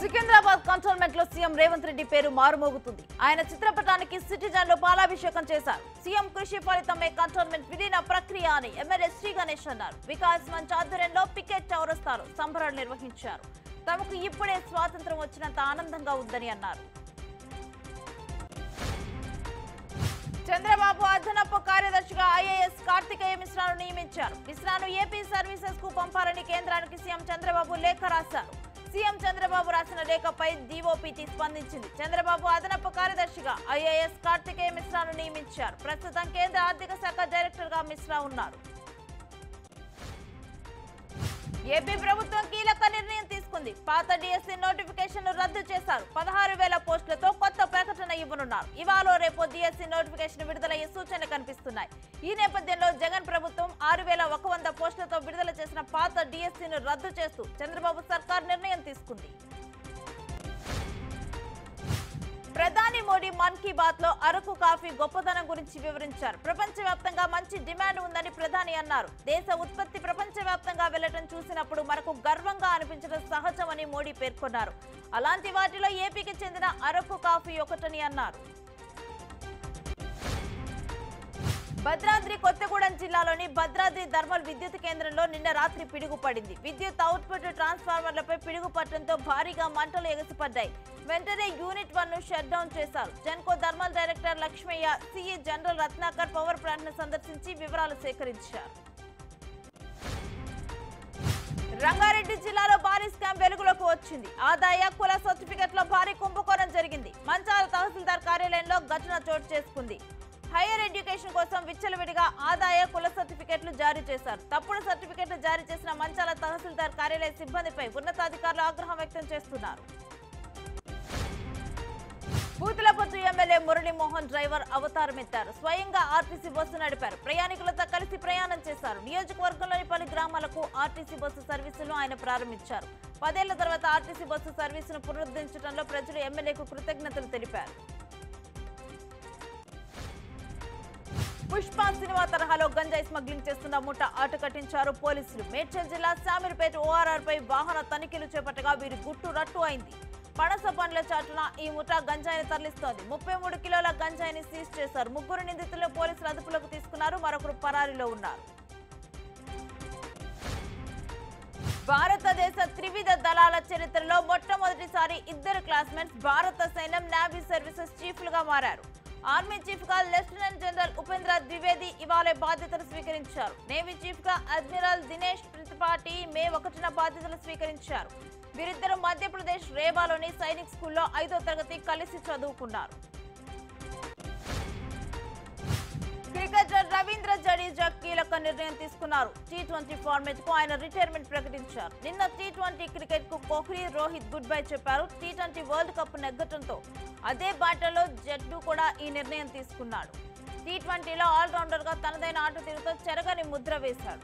Secunderabad cantonment లో CM Revanth Reddy పేరు మారుమోగుతుంది. ఆయన చిత్రపటానికి సిటిజన్లు పాలాభిషేకం చేశారు. సీఎం కృషి ఫలితమే కంటోన్మెంట్ విలీన ప్రక్రియ అని ఎమ్మెల్యే శ్రీ గణేష్ అన్నారు. వికాస్ మంచ్ ఆధ్వర్యంలో పికెట్ చౌరస్తాలో సంబరాలు నిర్వహించారు. తమకు ఇప్పుడే స్వాతంత్రం వచ్చినంత ఆనందంగా ఉందని అన్నారు. చంద్రబాబు అదనపు కార్యదర్శిగా ఐఏఎస్ కార్తికేయ మిశ్రాను నియమించారు. మిశ్రాను ఏపీ సర్వీసెస్ కు పంపాలని కేంద్రానికి సీఎం చంద్రబాబు లేఖ రాశారు. సీఎం చంద్రబాబు రాసిన లేఖపై డీఓపీటీ స్పందించింది. చంద్రబాబు అదనపు కార్యదర్శిగా ఐఏఎస్ కార్తికేయ మిశ్రాను నియమించారు. ప్రస్తుతం కేంద్ర ఆర్థిక శాఖ డైరెక్టర్ గా మిశ్రా ఉన్నారు. ఏపీ ప్రభుత్వం కీలక నిర్ణయం తీసుకుంది. పాత డిఎస్సీ నోటిఫికేషన్ రద్దు చేశారు. 16,000 పోస్టులతో కొత్త ప్రకటన ఇవ్వనున్నారు. ఇవాళ రేపు డిఎస్సీ నోటిఫికేషన్ విడుదలయ్యే సూచనలు కనిపిస్తున్నాయి. ఈ నేపథ్యంలో జగన్ ప్రభుత్వం 6,100 పోస్టులతో విడుదల చేసిన పాత డిఎస్సీను రద్దు చేస్తూ చంద్రబాబు సర్కార్ నిర్ణయం తీసుకుంది. ప్రధాని మోడీ మన్ కీ బాత్ లో అరకు కాఫీ గొప్పతనం గురించి వివరించారు. ప్రపంచవ్యాప్తంగా మంచి డిమాండ్ ఉందని ప్రధాని అన్నారు. దేశ ఉత్పత్తి ప్రపంచవ్యాప్తంగా వెళ్లడం చూసినప్పుడు మనకు గర్వంగా అనిపించడం సహజమని మోడీ పేర్కొన్నారు. అలాంటి వాటిలో ఏపీకి చెందిన అరకు కాఫీ ఒకటని అన్నారు. భద్రాద్రి కొత్తగూడెం జిల్లాలోని భద్రాద్రి థర్మల్ విద్యుత్ కేంద్రంలో నిన్న రాత్రి పిడుగు పడింది. విద్యుత్ అవుట్పుట్ ట్రాన్స్ఫార్మర్లపై పిడుగు పట్టడంతో భారీగా మంటలు ఎగసిపడ్డాయి. వెంటనే యూనిట్ 1 ను షట్ డౌన్ చేశారు. Genco thermal director Lakshmaiah, CE general Ratnakar power plant ను సందర్శించి వివరాలు సేకరించారు. రంగారెడ్డి జిల్లాలో భారీ స్కామ్ వెలుగులోకి వచ్చింది. ఆదాయ కుల సర్టిఫికెట్ లో భారీ కుంభకోణం జరిగింది. మంచాల తహసీల్దార్ కార్యాలయంలో ఘటన చోటు చేసుకుంది. హైయర్ ఎడ్యుకేషన్ కోసం విచ్చలవిడిగా ఆదాయ కుల సర్టిఫికెట్లు జారీ చేశారు. తప్పుడు సర్టిఫికెట్లు జారీ చేసిన మంచాల తహసీల్దార్ కార్యాలయ సిబ్బందిపై ఉన్నతాధికారులు ఆగ్రహం వ్యక్తం చేస్తున్నారు. పూతలపట్టు ఎమ్మెల్యే మురళీమోహన్ డ్రైవర్ అవతారమెత్తారు. స్వయంగా ఆర్టీసీ బస్సు నడిపారు. ప్రయాణికులతో కలిసి ప్రయాణం చేశారు. నియోజకవర్గంలోని పలు గ్రామాలకు ఆర్టీసీ బస్సు సర్వీసులను ఆయన ప్రారంభించారు. 10 ఏళ్ల తర్వాత ఆర్టీసీ బస్సు సర్వీసును పునరుద్ధరించడంలో ప్రజలు ఎమ్మెల్యేకు కృతజ్ఞతలు తెలిపారు. పుష్ప సినిమా తరహాలో గంజాయి స్మగ్లింగ్ చేస్తున్న ముఠా ఆట కట్టించారు పోలీసులు. మేడ్చల్ జిల్లా శామీర్పేట ఓఆర్ఆర్ పై వాహన తనిఖీలు చేపట్టగా వీరి గుట్టు రట్టు అయింది. పనస పండ్ల చాటున ఈ ముఠా గంజాయిని తరలిస్తోంది. 33 కిలోల గంజాయిని సీజ్ చేశారు. 3 నిందితులను పోలీసులు అదుపులోకి తీసుకున్నారు. మరొకరు పరారీలో ఉన్నారు. భారతదేశ త్రివిధ దళాల చరిత్రలో మొట్టమొదటిసారి 2 క్లాస్మేట్స్ భారత సైన్యం నేవీ సర్వీసెస్ చీఫ్లుగా మారారు. ఆర్మీ చీఫ్ గా లెఫ్టినెంట్ జనరల్ ఉపేంద్ర ద్వివేది ఇవాళ బాధ్యతలు స్వీకరించారు. నేవీ చీఫ్ గా అడ్మిరల్ దినేష్ త్రిపాఠి మే 1న బాధ్యతలు స్వీకరించారు. వీరిద్దరూ మధ్యప్రదేశ్ రేవాలోని సైనిక్ స్కూల్లో 5వ తరగతి కలిసి చదువుకున్నారు. క్రికెటర్ రవీంద్ర జడేజా కీలక నిర్ణయం తీసుకున్నారు. టీ20 ఫార్మాట్ కు ఆయన రిటైర్మెంట్ ప్రకటించారు. నిన్న టీ20 క్రికెట్ కు కోహ్లీ, రోహిత్ గుడ్ బై చెప్పారు. టీ20 వరల్డ్ కప్ నెగ్గడంతో అదే బాటలో జట్టు కూడా ఈ నిర్ణయం తీసుకున్నాడు. టీ20లో ఆల్రౌండర్ గా తనదైన ఆట తీరుతో చెరగని ముద్ర వేశాడు.